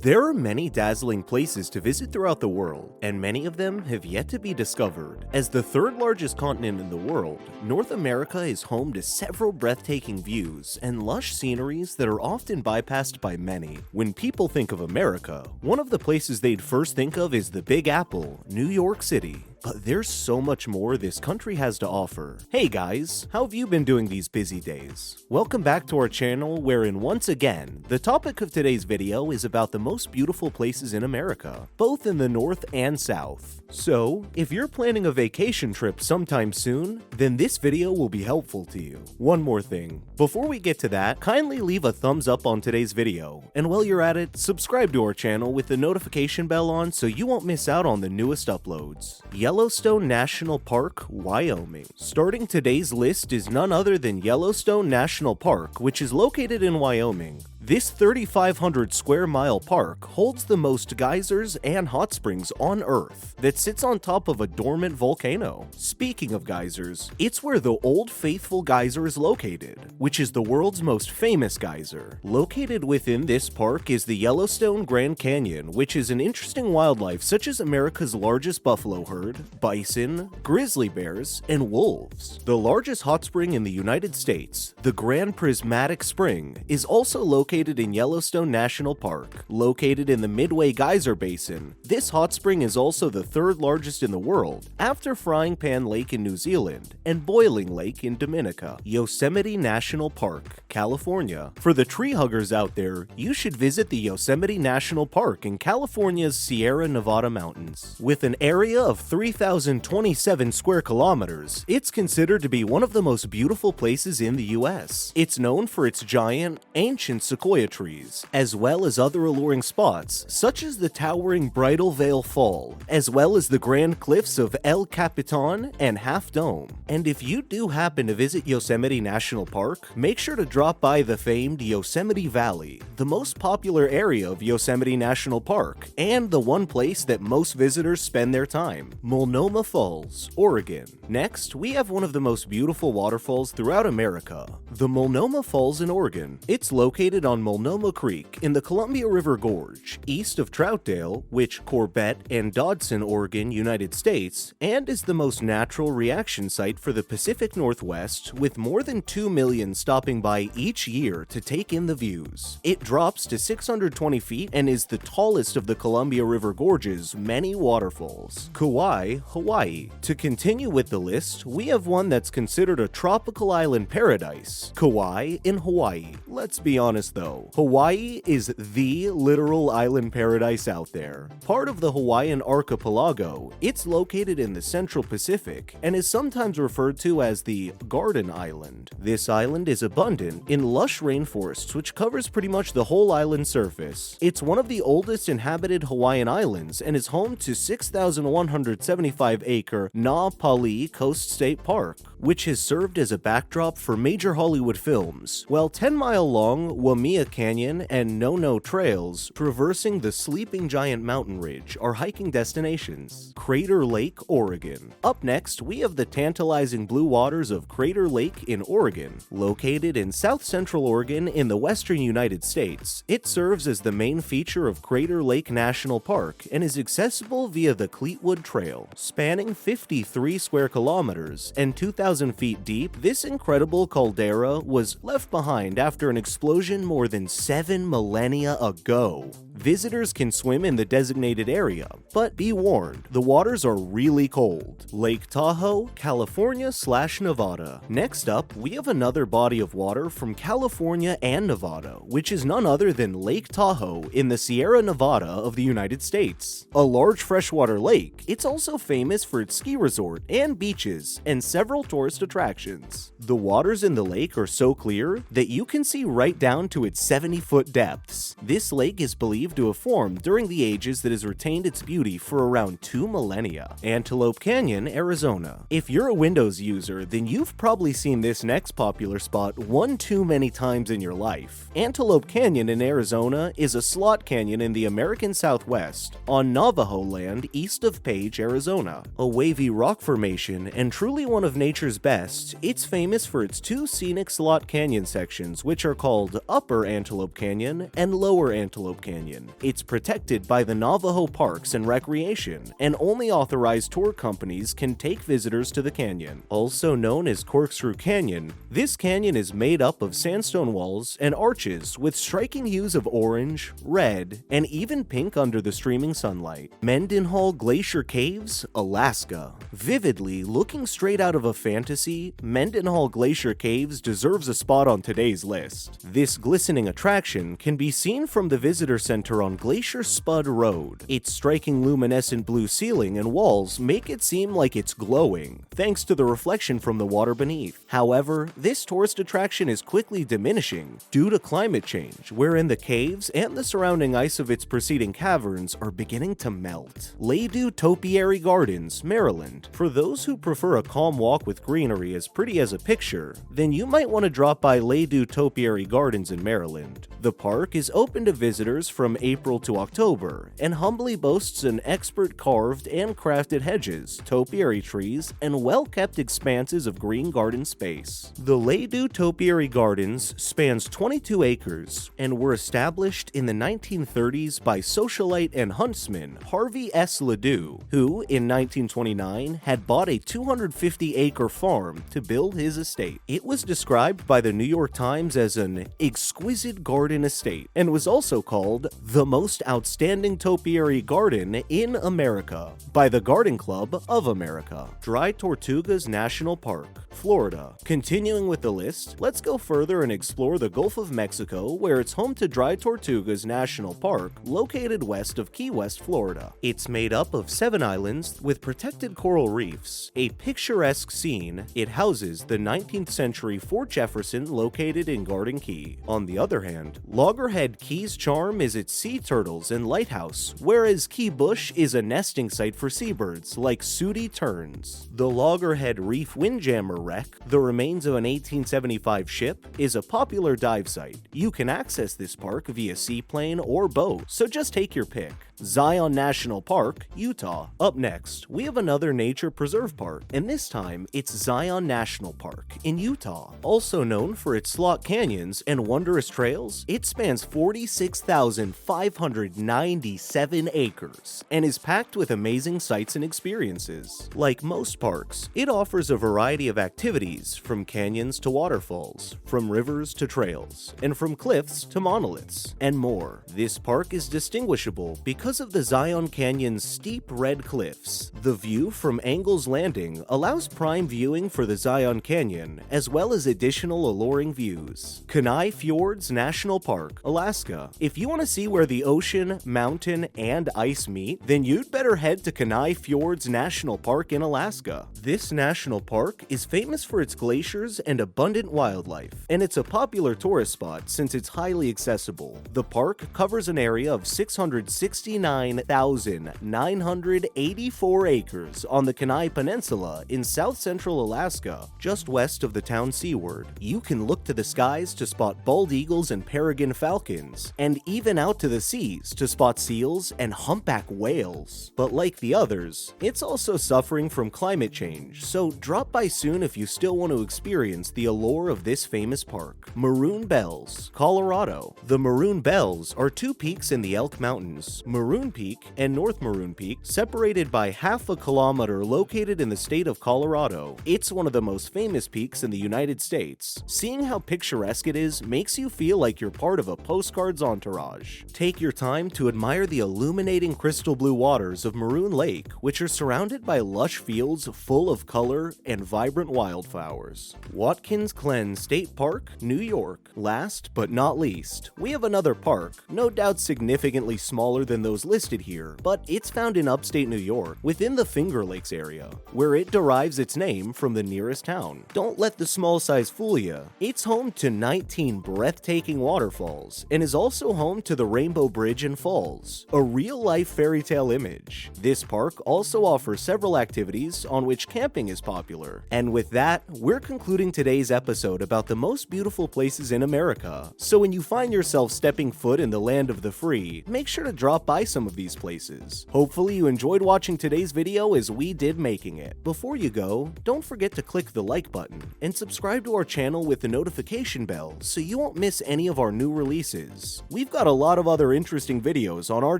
There are many dazzling places to visit throughout the world, and many of them have yet to be discovered. As the third largest continent in the world, North America is home to several breathtaking views and lush sceneries that are often bypassed by many. When people think of America, one of the places they'd first think of is the Big Apple, New York City. But there's so much more this country has to offer. Hey guys, how have you been doing these busy days? Welcome back to our channel, wherein once again, the topic of today's video is about the most beautiful places in America, both in the North and South. So, if you're planning a vacation trip sometime soon, then this video will be helpful to you. One more thing, before we get to that, kindly leave a thumbs up on today's video, and while you're at it, subscribe to our channel with the notification bell on so you won't miss out on the newest uploads. Yellowstone National Park, Wyoming. Starting today's list is none other than Yellowstone National Park, which is located in Wyoming. This 3,500 square mile park holds the most geysers and hot springs on Earth that sits on top of a dormant volcano. Speaking of geysers, it's where the Old Faithful Geyser is located, which is the world's most famous geyser. Located within this park is the Yellowstone Grand Canyon, which is an interesting wildlife such as America's largest buffalo herd, bison, grizzly bears, and wolves. The largest hot spring in the United States, the Grand Prismatic Spring, is also located in Yellowstone National Park. Located in the Midway Geyser Basin, this hot spring is also the third largest in the world, after Frying Pan Lake in New Zealand and Boiling Lake in Dominica. Yosemite National Park, California. For the tree huggers out there, you should visit the Yosemite National Park in California's Sierra Nevada mountains. With an area of 3,027 square kilometers, it's considered to be one of the most beautiful places in the US. It's known for its giant, ancient sequoia trees, as well as other alluring spots, such as the towering Bridal Veil Fall, as well as the grand cliffs of El Capitan and Half Dome. And if you do happen to visit Yosemite National Park, make sure to drop by the famed Yosemite Valley, the most popular area of Yosemite National Park, and the one place that most visitors spend their time, Multnomah Falls, Oregon. Next, we have one of the most beautiful waterfalls throughout America, the Multnomah Falls in Oregon. It's located on Multnomah Creek in the Columbia River Gorge, east of Troutdale, which Corbett and Dodson, Oregon, United States, and is the most natural reaction site for the Pacific Northwest, with more than 2 million stopping by each year to take in the views. It drops to 620 feet and is the tallest of the Columbia River Gorge's many waterfalls. Kauai, Hawaii. To continue with the list, we have one that's considered a tropical island paradise, Kauai in Hawaii. Let's be honest though, Hawaii is the literal island paradise out there. Part of the Hawaiian archipelago, it's located in the Central Pacific and is sometimes referred to as the Garden Island. This island is abundant in lush rainforests which covers pretty much the whole island surface. It's one of the oldest inhabited Hawaiian islands and is home to 6,175-acre Na Pali Coast State Park, which has served as a backdrop for major Hollywood films, while 10-mile-long Waimea Canyon and No Trails traversing the Sleeping Giant mountain ridge are hiking destinations. Crater Lake, Oregon. Up next, we have the tantalizing blue waters of Crater Lake in Oregon. Located in south-central Oregon in the western United States, it serves as the main feature of Crater Lake National Park and is accessible via the Cleetwood Trail. Spanning 53 square kilometers and 2,000 feet deep, this incredible caldera was left behind after an explosion more than 7 millennia ago. Visitors can swim in the designated area, but be warned, the waters are really cold. Lake Tahoe, California/Nevada. Next up, we have another body of water from California and Nevada, which is none other than Lake Tahoe in the Sierra Nevada of the United States. A large freshwater lake, it's also famous for its ski resort and beaches and several tourist attractions. The waters in the lake are so clear that you can see right down to its 70-foot depths. This lake is believed to have formed during the ages that has retained its beauty for around 2 millennia. Antelope Canyon, Arizona. If you're a Windows user, then you've probably seen this next popular spot one too many times in your life. Antelope Canyon in Arizona is a slot canyon in the American Southwest, on Navajo land east of Page, Arizona. A wavy rock formation and truly one of nature's best, it's famous for its two scenic slot canyon sections, which are called Upper Upper Antelope Canyon and Lower Antelope Canyon. It's protected by the Navajo Parks and Recreation, and only authorized tour companies can take visitors to the canyon. Also known as Corkscrew Canyon, this canyon is made up of sandstone walls and arches with striking hues of orange, red, and even pink under the streaming sunlight. Mendenhall Glacier Caves, Alaska. Vividly looking straight out of a fantasy, Mendenhall Glacier Caves deserves a spot on today's list. This glistening attraction can be seen from the visitor center on Glacier Spud Road. Its striking luminescent blue ceiling and walls make it seem like it's glowing, thanks to the reflection from the water beneath. However, this tourist attraction is quickly diminishing due to climate change, wherein the caves and the surrounding ice of its preceding caverns are beginning to melt. Ladue Topiary Gardens, Maryland. For those who prefer a calm walk with greenery as pretty as a picture, then you might want to drop by Ladue Topiary Gardens in Maryland. The park is open to visitors from April to October and humbly boasts an expert carved and crafted hedges, topiary trees, and well-kept expanses of green garden space. The Ladue Topiary Gardens spans 22 acres and were established in the 1930s by socialite and huntsman Harvey S. Ladue, who in 1929 had bought a 250-acre farm to build his estate. It was described by the New York Times as an exquisite garden estate and was also called the most outstanding topiary garden in America by the Garden Club of America. Dry Tortugas National Park, Florida. Continuing with the list, let's go further and explore the Gulf of Mexico, where it's home to Dry Tortugas National Park, located west of Key West, Florida. It's made up of 7 islands with protected coral reefs. A picturesque scene, it houses the 19th century Fort Jefferson located in Garden Key. On the other hand, Loggerhead Key's charm is its sea turtles and lighthouse, whereas Key Bush is a nesting site for seabirds like sooty terns. The Loggerhead Reef Windjammer Wreck, the remains of an 1875 ship, is a popular dive site. You can access this park via seaplane or boat, so just take your pick. Zion National Park, Utah. Up next, we have another nature preserve park, and this time it's Zion National Park in Utah. Also known for its slot canyons and wondrous trails, it spans 46,597 acres and is packed with amazing sights and experiences. Like most parks, it offers a variety of activities, from canyons to waterfalls, from rivers to trails, and from cliffs to monoliths, and more. This park is distinguishable because of the Zion Canyon's steep red cliffs. The view from Angle's Landing allows prime viewing for the Zion Canyon, as well as additional alluring views. Kenai Fjords National Park, Alaska. If you want to see where the ocean, mountain, and ice meet, then you'd better head to Kenai Fjords National Park in Alaska. This national park is famous for its glaciers and abundant wildlife, and it's a popular tourist spot since it's highly accessible. The park covers an area of 669,984 acres on the Kenai Peninsula in south-central Alaska, just west of the town Seward. You can look to the skies to spot bald eagles and peregrine falcons, and even out to the seas to spot seals and humpback whales. But like the others, it's also suffering from climate change, so drop by soon if you still want to experience the allure of this famous park. Maroon Bells, Colorado. The Maroon Bells are 2 peaks in the Elk Mountains, Maroon Peak and North Maroon Peak, separated by half a kilometer, located in the state of Colorado. It's one of the most famous peaks in the United States. Seeing how picturesque it is makes you feel like you're part of a postcard's entourage. Take your time to admire the illuminating crystal blue waters of Maroon Lake, which are surrounded by lush fields full of color and vibrant wildflowers. Watkins Glen State Park, New York. Last but not least, we have another park, no doubt significantly smaller than those listed here, but it's found in upstate New York, within the Finger Lakes area, where it derives its name from the nearest town. Don't let the small size fool you. It's home to 19 breathtaking waterfalls, and is also home to the Rainbow Bridge and Falls, a real-life fairy tale image. This park also offers several activities on which camping is popular. And with that, we're concluding today's episode about the most beautiful places in America. So when you find yourself stepping foot in the land of the free, make sure to drop by try some of these places. Hopefully you enjoyed watching today's video as we did making it. Before you go, don't forget to click the like button and subscribe to our channel with the notification bell so you won't miss any of our new releases. We've got a lot of other interesting videos on our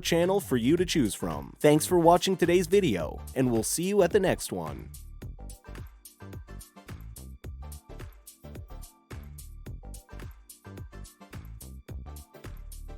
channel for you to choose from. Thanks for watching today's video, and we'll see you at the next one.